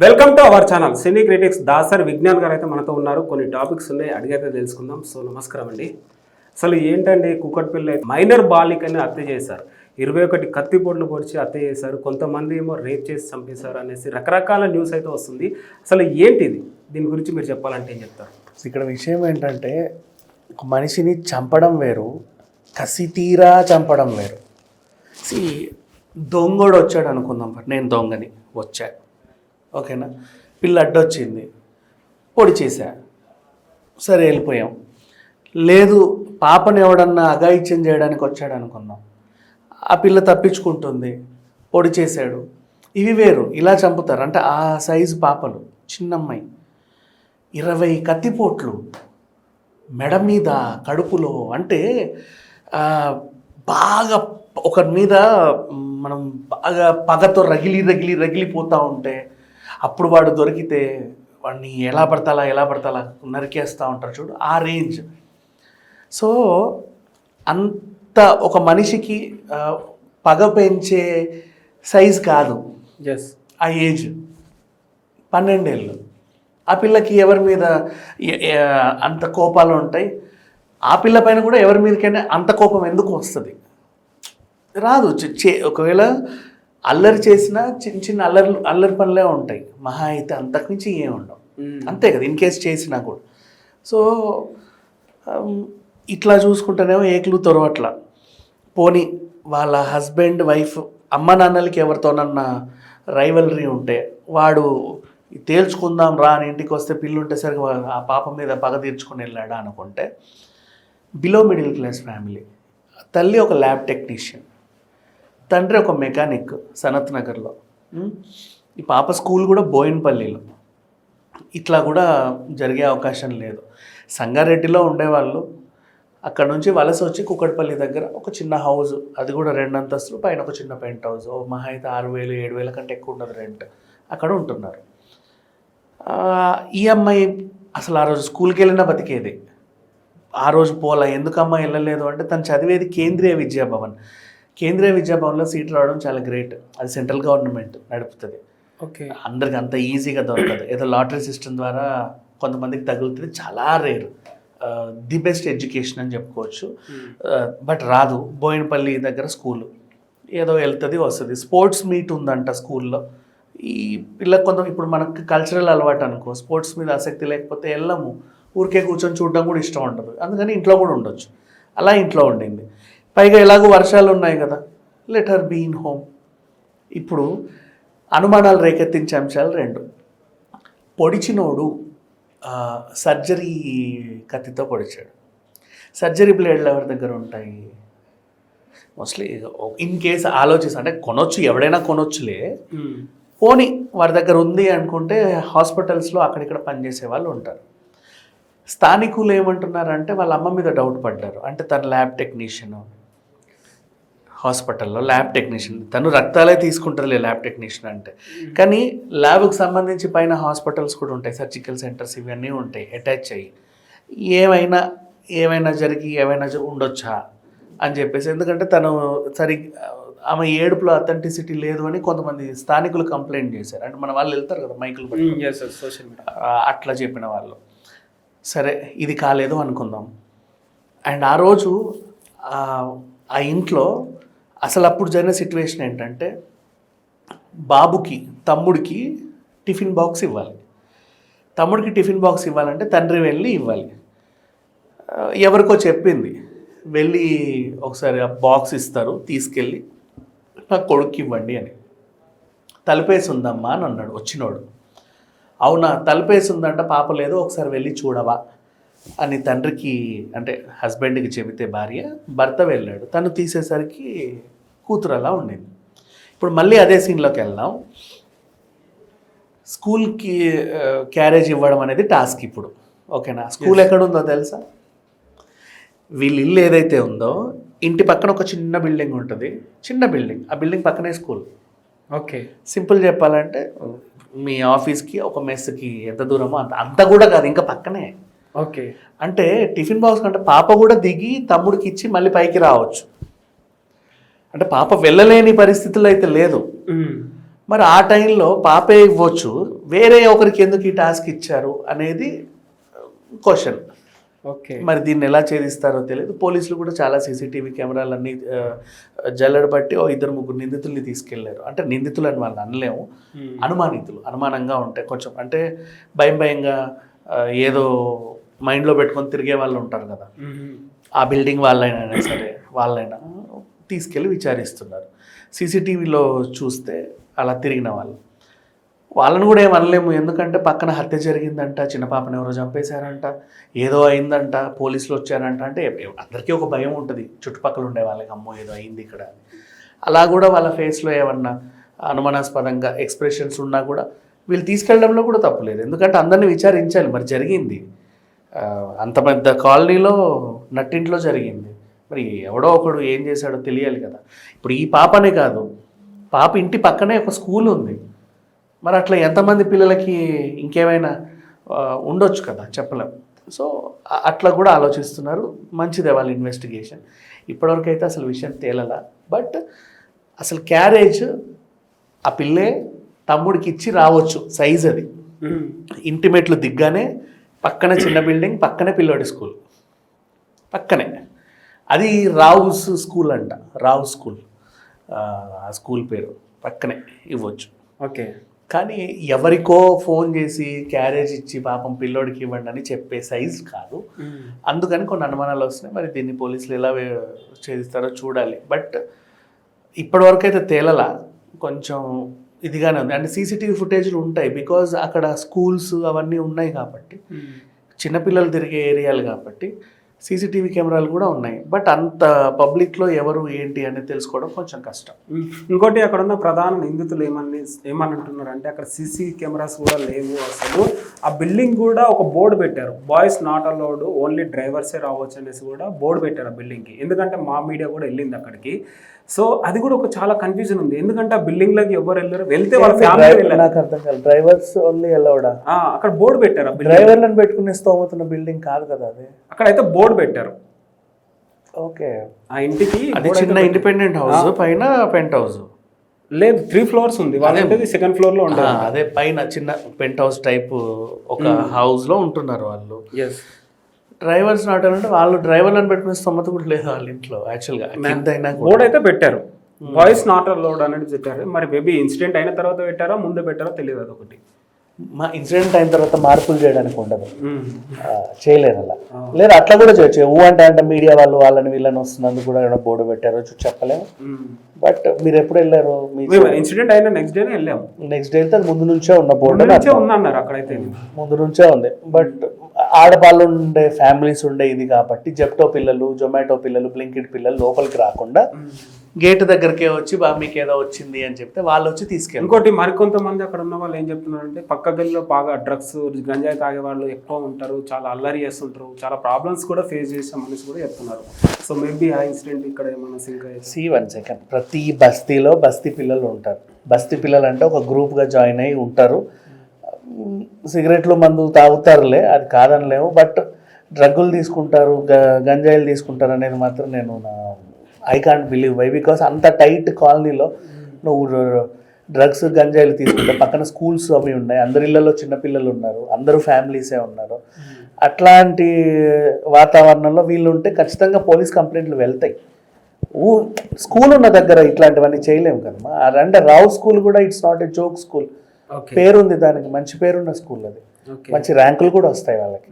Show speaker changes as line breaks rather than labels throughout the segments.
Welcome to our channel cine critics Dasari Vignan గారు అయితే మనతో ఉన్నారు. కొన్ని టాపిక్స్ ఉన్నాయి, అడిగైతే తెలుసుకుందాం. సో నమస్కారం అండి. అసలు ఏంటండి, కూకట్పల్లి మైనర్ బాలికని హత్య చేశారు. 21 కత్తిపోట్లు పొడిచి హత్య చేశారు. కొంతమంది ఏమో రేప్ చేసి చంపేశారు అనేసి రకరకాల న్యూస్ అయితే వస్తుంది. అసలు ఏంటిది, దీని గురించి మీరు చెప్పాలంటే ఏం చెప్తారు?
ఇక్కడ విషయం ఏంటంటే, ఒక మనిషిని చంపడం వేరు, కసి తీరా చంపడం వేరు. దొంగోడు వచ్చాడు అనుకుందాం, నేను దొంగని వచ్చా, ఓకేనా, పిల్ల అడ్డొచ్చింది, పొడి చేశా, సరే వెళ్ళిపోయాం. లేదు, పాపను ఎవడన్నా అఘాయిత్యం చేయడానికి వచ్చాడు అనుకుందాం, ఆ పిల్ల తప్పించుకుంటుంది, పొడి చేశాడు, ఇవి వేరు. ఇలా చంపుతారు అంటే ఆ సైజు పాపలు, చిన్నమ్మాయి 20 కత్తిపోట్లు మెడ మీద, కడుపులో, అంటే బాగా ఒకరి మీద మనం బాగా పగతో రగిలిపోతూ ఉంటే అప్పుడు వాడు దొరికితే వాడిని ఎలా పడతాలా నరికేస్తూ ఉంటారు చూడు, ఆ రేంజ్. సో అంత ఒక మనిషికి పగ పెంచే సైజ్ కాదు ఆ ఏజ్. 12 ఏళ్ళు. ఆ పిల్లకి ఎవరి మీద అంత కోపాలు ఉంటాయి? ఆ పిల్ల పైన కూడా ఎవరి మీదకైనా అంత కోపం ఎందుకు వస్తుంది? రాదు. ఒకవేళ అల్లరి చేసినా చిన్న అల్లరి పనులే ఉంటాయి, మహా అయితే అంతకుమించి ఏమి ఉండవు, అంతే కదా, ఇన్ కేస్ చేసినా కూడా. సో ఇట్లా చూసుకుంటేనేమో ఏకులు తొరవట్ల. పోనీ వాళ్ళ హస్బెండ్ వైఫ్ అమ్మ నాన్నలకి ఎవరితోనన్నా రైవలరీ ఉంటే వాడు తేల్చుకుందాం రా అని ఇంటికి వస్తే పిల్లు ఉంటే సరిగా ఆ పాప మీద పగ తీర్చుకుని వెళ్ళాడా అనుకుంటే, బిలో మిడిల్ క్లాస్ ఫ్యామిలీ, తల్లి ఒక ల్యాబ్ టెక్నీషియన్, తండ్రి ఒక మెకానిక్ సనత్ నగర్లో, ఈ పాప స్కూల్ కూడా బోయిన్పల్లిలో. ఇట్లా కూడా జరిగే అవకాశం లేదు. సంగారెడ్డిలో ఉండేవాళ్ళు, అక్కడ నుంచి వలస వచ్చి కూకట్పల్లి దగ్గర ఒక చిన్న హౌస్, అది కూడా 2 అంతస్తులు, పైన ఒక చిన్న పెంట్ హౌస్, మహా అయితే 6,000 7,000 కంటే ఎక్కువ ఉండదు రెంట్, అక్కడ ఉంటున్నారు. ఈ అమ్మాయి అసలు ఆ రోజు స్కూల్కి వెళ్ళినా బతికేది, ఆ రోజు పోలా. ఎందుకమ్మా వెళ్ళలేదు అంటే, తను చదివేది కేంద్రీయ విద్యాభవన్. కేంద్రీయ విద్యాభవన్లో సీట్ రావడం చాలా గ్రేట్. అది సెంట్రల్ గవర్నమెంట్ నడుపుతుంది.
ఓకే,
అందరికి అంత ఈజీగా దొరకదు. ఏదో లాటరీ సిస్టమ్ ద్వారా కొంతమందికి తగులుతుంది, చాలా రేర్. ది బెస్ట్ ఎడ్యుకేషన్ అని చెప్పుకోవచ్చు. బట్ రాదు. బోయినపల్లి దగ్గర స్కూలు, ఏదో వెళ్తుంది వస్తుంది. స్పోర్ట్స్ మీట్ ఉందంట స్కూల్లో. ఈ పిల్లకి కొంత ఇప్పుడు మనకు కల్చరల్ అలవాటు అనుకో, స్పోర్ట్స్ మీద ఆసక్తి లేకపోతే వెళ్ళము, ఊరికే కూర్చొని చూడడం కూడా ఇష్టం ఉండదు, అందుకని ఇంట్లో కూడా ఉండొచ్చు. అలా ఇంట్లో ఉండింది. పైగా ఎలాగో వర్షాలు ఉన్నాయి కదా, let her be in home. ఇప్పుడు అనుమానాలు రేకెత్తించే అంశాలు 2. పొడిచినోడు సర్జరీ కత్తితో పొడిచాడు. సర్జరీ బ్లేడ్లు ఎవరి దగ్గర ఉంటాయి? మోస్ట్లీ ఇన్ కేస్ ఆలోచిస్తా, అంటే కొనొచ్చు, ఎవడైనా కొనొచ్చులే, పోనీ వాడి దగ్గర ఉంది అనుకుంటే హాస్పిటల్స్లో అక్కడిక్కడ పనిచేసే వాళ్ళు ఉంటారు. స్థానికులు ఏమంటున్నారంటే వాళ్ళ అమ్మ మీద డౌట్ పడ్డారు. అంటే తను ల్యాబ్ టెక్నీషియన్, హాస్పిటల్లో ల్యాబ్ టెక్నీషియన్, తను రక్తాలే తీసుకుంటారులే ల్యాబ్ టెక్నీషియన్ అంటే, కానీ ల్యాబ్కి సంబంధించి పైన హాస్పిటల్స్ కూడా ఉంటాయి, సర్జికల్ సెంటర్స్ ఇవన్నీ ఉంటాయి అటాచ్ అయ్యి. ఏమైనా జరిగి ఉండొచ్చా అని చెప్పేసి, ఎందుకంటే తను ఆమె ఏడుపులో అథెంటిసిటీ లేదు అని కొంతమంది స్థానికులు కంప్లైంట్ చేశారు. అంటే మన వాళ్ళు వెళ్తారు కదా మైకులు పట్టుకొని,
సోషల్ మీడియా,
అట్లా చెప్పిన వాళ్ళు. సరే, ఇది కాలేదు అనుకుందాం. అండ్ ఆ రోజు ఆ ఇంట్లో అసలు అప్పుడు జరిగిన సిచ్యువేషన్ ఏంటంటే, తమ్ముడికి టిఫిన్ బాక్స్ ఇవ్వాలి. తమ్ముడికి టిఫిన్ బాక్స్ ఇవ్వాలంటే తండ్రి వెళ్ళి ఇవ్వాలి. ఎవరికో చెప్పింది, వెళ్ళి ఒకసారి ఆ బాక్స్ ఇస్తారు, తీసుకెళ్ళి నా కొడుక్కి ఇవ్వండి అని. తలుపేసి ఉందమ్మా అని అన్నాడు వచ్చినోడు. అవునా, తలుపేసి ఉందంట, పాప లేదు, ఒకసారి వెళ్ళి చూడవా అని తండ్రికి, అంటే హస్బెండ్కి చెబితే భర్త వెళ్ళాడు. తను తీసేసరికి కూతురు అలా ఉండింది. ఇప్పుడు మళ్ళీ అదే సీన్లోకి వెళ్దాం. స్కూల్కి క్యారేజ్ ఇవ్వడం అనేది టాస్క్ ఇప్పుడు, ఓకేనా. స్కూల్ ఎక్కడుందో తెలుసా? వీళ్ళ ఇల్లు ఏదైతే ఉందో ఇంటి పక్కన ఒక చిన్న బిల్డింగ్ ఉంటుంది, చిన్న బిల్డింగ్, ఆ బిల్డింగ్ పక్కనే స్కూల్.
ఓకే,
సింపుల్ చెప్పాలంటే మీ ఆఫీస్కి ఒక మెస్కి ఎంత దూరమో అంత కూడా కాదు, ఇంకా పక్కనే.
ఓకే,
అంటే టిఫిన్ బాక్స్ కంటే పాప కూడా దిగి తమ్ముడికి ఇచ్చి మళ్ళీ పైకి రావచ్చు. అంటే పాప వెళ్ళలేని పరిస్థితుల్లో అయితే లేదు. మరి ఆ టైంలో పాపే ఇవ్వచ్చు, వేరే ఒకరికి ఎందుకు ఈ టాస్క్ ఇచ్చారు అనేది క్వశ్చన్.
ఓకే.
మరి దీన్ని ఎలా ఛేదిస్తారో తెలియదు. పోలీసులు కూడా చాలా సీసీటీవీ కెమెరాలన్నీ జల్లెడబట్టి 2-3 నిందితుల్ని తీసుకెళ్లారు. అంటే నిందితులు అని వాళ్ళు అనలేము, అనుమానితులు, అనుమానంగా ఉంటాయి కొంచెం. అంటే భయంగా ఏదో మైండ్లో పెట్టుకొని తిరిగే వాళ్ళు ఉంటారు కదా, ఆ బిల్డింగ్ వాళ్ళైనా సరే వాళ్ళైనా తీసుకెళ్ళి విచారిస్తున్నారు. సీసీటీవీలో చూస్తే అలా తిరిగిన వాళ్ళని కూడా ఏమనలేము. ఎందుకంటే పక్కన హత్య జరిగిందంట, చిన్న పాపను ఎవరో చంపేశారంట, ఏదో అయిందంట, పోలీసులు వచ్చారంట. అంటే అందరికీ ఒక భయం ఉంటుంది చుట్టుపక్కల ఉండే వాళ్ళకి, అమ్మో ఏదో అయింది ఇక్కడ. అలా కూడా వాళ్ళ ఫేస్లో ఏమన్నా అనుమానాస్పదంగా ఎక్స్ప్రెషన్స్ ఉన్నా కూడా వీళ్ళు తీసుకెళ్ళడంలో కూడా తప్పులేదు. ఎందుకంటే అందరినీ విచారించాలి. మరి జరిగింది అంత పెద్ద కాలనీలో, నట్టింట్లో జరిగింది. మరి ఎవడో ఒకడు ఏం చేశాడో తెలియాలి కదా. ఇప్పుడు ఈ పాపనే కాదు, పాప ఇంటి పక్కనే ఒక స్కూల్ ఉంది. మరి అట్లా ఎంతమంది పిల్లలకి ఇంకేమైనా ఉండొచ్చు కదా, చెప్పలేం. సో అట్లా కూడా ఆలోచిస్తున్నారు. మంచిదే వాళ్ళ ఇన్వెస్టిగేషన్. ఇప్పటివరకు అయితే అసలు విషయం తేలలా. బట్ అసలు క్యారేజ్ ఆ పిల్లే తమ్ముడికి ఇచ్చి రావచ్చు సైజ్ అది. ఇంటిమేట్లు దిగ్గానే పక్కన చిన్న బిల్డింగ్, పక్కనే పిల్లోడి స్కూల్ పక్కనే. అది రావుస్ స్కూల్ అంట, రావు స్కూల్, ఆ స్కూల్ పేరు పక్కనే ఇవ్వచ్చు.
ఓకే.
కానీ ఎవరికో ఫోన్ చేసి క్యారేజ్ ఇచ్చి పాపం పిల్లోడికి ఇవ్వండి అని చెప్పే సైజ్ కాదు. అందుకని కొన్ని అనుమానాలు వస్తున్నాయి. మరి దీన్ని పోలీసులు ఎలా ఛేదిస్తారో చూడాలి. బట్ ఇప్పటివరకు అయితే తేలలా, కొంచెం ఇదిగానే ఉంది. అంటే సీసీటీవీ ఫుటేజ్లు ఉంటాయి, బికాజ్ అక్కడ స్కూల్స్ అవన్నీ ఉన్నాయి కాబట్టి, చిన్నపిల్లలు తిరిగే ఏరియాలు కాబట్టి సీసీటీవీ కెమెరాలు కూడా ఉన్నాయి. బట్ అంత పబ్లిక్లో ఎవరు ఏంటి అనేది తెలుసుకోవడం కొంచెం కష్టం.
ఇంకోటి అక్కడ ఉన్న ప్రధాన నిందితులు ఏమనంటున్నారు అంటే అక్కడ సీసీ కెమెరాస్ కూడా లేవు. అసలు ఆ బిల్డింగ్ కూడా ఒక బోర్డు పెట్టారు, బాయ్స్ నాట్ అలౌడ్, ఓన్లీ డ్రైవర్సే రావచ్చు అనేసి కూడా బోర్డు పెట్టారు ఆ బిల్డింగ్కి. ఎందుకంటే మా మీడియా కూడా వెళ్ళింది అక్కడికి. సో అది కూడా ఒక చాలా కన్ఫ్యూజన్ ఉంది. ఎందుకంటే ఆ బిల్డింగ్ లోకి ఎవరు వెళ్ళారు, వెళ్తే వాళ్ళ ఫ్యామిలీ.
నాకు అర్థం కాదు, డ్రైవర్స్ ఓన్లీ అలౌడా?
అక్కడ బోర్డు పెట్టారు.
డ్రైవర్లను పెట్టుకునే స్తోమతున్న బిల్డింగ్ కాదు కదా అది.
అక్కడైతే బోర్డు పెట్టారు.
ఓకే.
ఆ ఇంటికి
అది చిన్న ఇండిపెండెంట్ హౌస్, పైన పెంట్ హౌస్
లేదు, 3 floors ఉంది. వాళ్ళంటే సెకండ్ ఫ్లోర్ లో ఉంటుంది.
అదే పైన చిన్న పెంట్ హౌస్ టైప్ ఒక హౌస్ లో ఉంటున్నారు వాళ్ళు. డ్రైవర్స్ నాట్ అంటే వాళ్ళు డ్రైవర్లను పెట్టుకునే స్తోమత కూడా లేదు వాళ్ళ ఇంట్లో. యాక్చువల్గా
బోర్డు అయితే పెట్టారు, బాయ్స్ నాట్ అలౌడ్ అనేది పెట్టారు. మరి మేబీ ఇన్సిడెంట్ అయిన తర్వాత పెట్టారో ముందే పెట్టారో తెలియదు. అదొకటి.
మా ఇన్సిడెంట్ అయిన తర్వాత మార్పులు చేయడానికి ఉండదు, చేయలేరు అలా. లేదు అట్లా కూడా చేయొచ్చు. అంటే మీడియా వాళ్ళు వాళ్ళని వీళ్ళని వస్తున్నందుకు కూడా బోర్డు పెట్టారో చెప్పలేము. బట్ మీరు ఎప్పుడు వెళ్ళారు?
ఇన్సిడెంట్ అయిన నెక్స్ట్ డే వెళ్ళాము.
నెక్స్ట్ డే వెళ్తే ముందు నుంచే ఉన్న బోర్డు
ఉందన్నారు అక్కడైతే, ముందు
నుంచే ఉంది. బట్ ఆడవాళ్ళు ఉండే ఫ్యామిలీస్ ఉండే ఇది కాబట్టి జెప్టో పిల్లలు, జొమాటో పిల్లలు, బ్లింకిట్ పిల్లలు లోపలికి రాకుండా గేట్ దగ్గరకే వచ్చి మీకు ఏదో వచ్చింది అని చెప్తే వాళ్ళు వచ్చి తీసుకెళ్ళి.
ఇంకోటి మరికొంతమంది అక్కడ ఉన్న వాళ్ళు ఏం చెప్తున్నారంటే పక్క గదిలో బాగా డ్రగ్స్, గంజాయి తాగే వాళ్ళు ఎక్కువ ఉంటారు, చాలా అల్లరి చేస్తుంటారు, చాలా ప్రాబ్లమ్స్ కూడా ఫేస్ చేసే మనిషి కూడా చెప్తున్నారు. సో మేబీ ఆ ఇన్సిడెంట్ ఇక్కడ ఏమన్నా సింక్ అయ్యి.
1 second, ప్రతి బస్తీలో బస్తీ పిల్లలు ఉంటారు. బస్తీ పిల్లలు అంటే ఒక గ్రూప్గా జాయిన్ అయ్యి ఉంటారు. సిగరెట్లు మందు తాగుతారులే, అది కాదనిలేము. బట్ డ్రగ్గులు తీసుకుంటారు, గంజాయిలు తీసుకుంటారు అనేది మాత్రం నేను I can't believe. Why? Because అంత టైట్ కాలనీలో నువ్వు డ్రగ్స్ గంజాయిలు తీసుకుంటే పక్కన స్కూల్స్ అవి ఉన్నాయి, అందరి ఇళ్లలో చిన్నపిల్లలు ఉన్నారు, అందరూ ఫ్యామిలీసే ఉన్నారు. అట్లాంటి వాతావరణంలో వీళ్ళు ఉంటే ఖచ్చితంగా పోలీస్ కంప్లైంట్లు వెళ్తాయి. స్కూల్ ఉన్న దగ్గర ఇట్లాంటివన్నీ చేయలేము కదమ్మా. అంటే రావు స్కూల్ కూడా it's not a joke school, పేరుంది దానికి, మంచి పేరున్న స్కూల్ అది, మంచి ర్యాంకులు కూడా వస్తాయి వాళ్ళకి.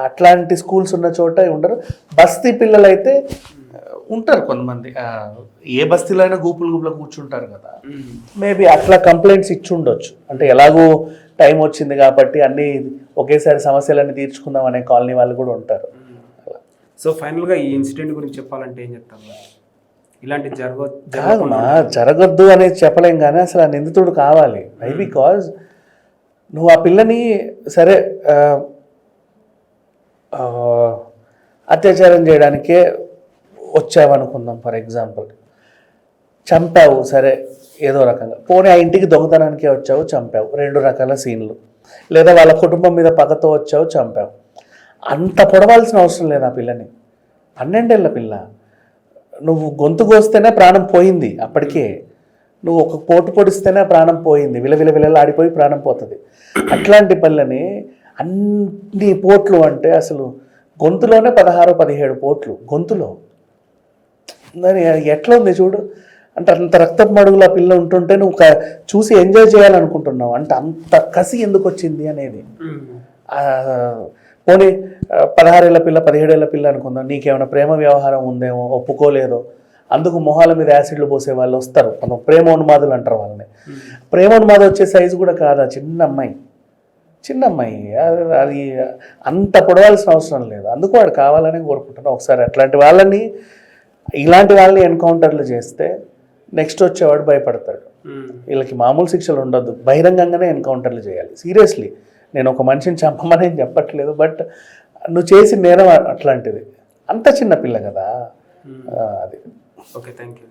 అట్లాంటి స్కూల్స్ ఉన్న చోట ఉండరు. బస్తీ పిల్లలు అయితే ఉంటారు కొంతమంది, ఏ బస్తీలో అయినా గుంపులు కూర్చుంటారు కదా. మేబీ అట్లా కంప్లైంట్స్ ఇచ్చి ఉండొచ్చు. అంటే ఎలాగో టైం వచ్చింది కాబట్టి అన్నీ ఒకేసారి సమస్యలన్నీ తీర్చుకుందాం అనే కాలనీ వాళ్ళు కూడా ఉంటారు.
సో ఫైనల్గా ఈ ఇన్సిడెంట్ గురించి చెప్పాలంటే ఏం చెప్తారు? ఇలాంటి
జరగొద్దు అనేది చెప్పలేం, కానీ అసలు ఆ నిందితుడు కావాలి. వై? బికాజ్ నువ్వు ఆ పిల్లని సరే అత్యాచారం చేయడానికే వచ్చావనుకుందాం, ఫర్ ఎగ్జాంపుల్ చంపావు, సరే ఏదో రకంగా. పోనీ ఆ ఇంటికి దొంగతనానికే వచ్చావు, చంపావు, 2 రకాల సీన్లు. లేదా వాళ్ళ కుటుంబం మీద పగతో వచ్చావు, చంపావు. అంత పొడవాల్సిన అవసరం లేదు ఆ పిల్లని. 12 ఏళ్ల పిల్ల, నువ్వు గొంతు కోస్తేనే ప్రాణం పోయింది అప్పటికే. నువ్వు ఒక పోటు పొడిస్తేనే ప్రాణం పోయింది, విలవిలవిలలాడిపోయి ప్రాణం పోతుంది. అట్లాంటి పిల్లని అన్ని పోట్లు అంటే అసలు గొంతులోనే 16-17 పోట్లు గొంతులో. దాని ఎట్లా ఉంది చూడు. అంటే అంత రక్తపు మడుగులో పిల్ల ఉంటుంటే నువ్వు చూసి ఎంజాయ్ చేయాలనుకుంటున్నావు. అంటే అంత కసి ఎందుకు వచ్చింది అనేది. పోనీ 16 ఏళ్ళ పిల్ల 17 ఏళ్ళ పిల్ల అనుకుందాం, నీకేమైనా ప్రేమ వ్యవహారం ఉందేమో, ఒప్పుకోలేదో, అందుకు మొహాల మీద యాసిడ్లు పోసే వాళ్ళు వస్తారు, కొంత ప్రేమోన్మాదులు అంటారు వాళ్ళని. ప్రేమోన్మాద వచ్చే సైజు కూడా కాదా, చిన్న అమ్మాయి అది అంత పొడవాల్సిన అవసరం లేదు. అందుకు వాడు కావాలని కోరుకుంటున్నాను. ఒకసారి ఇలాంటి వాళ్ళని ఎన్కౌంటర్లు చేస్తే నెక్స్ట్ వచ్చేవాడు భయపడతాడు. వీళ్ళకి మామూలు శిక్షలు ఉండొద్దు, బహిరంగంగానే ఎన్కౌంటర్లు చేయాలి. సీరియస్లీ, నేను ఒక మనిషిని చంపమని చెప్పట్లేదు, బట్ నువ్వు చేసిన నేరం అట్లాంటిది. అంత చిన్న పిల్ల కదా అది.
Okay, thank you.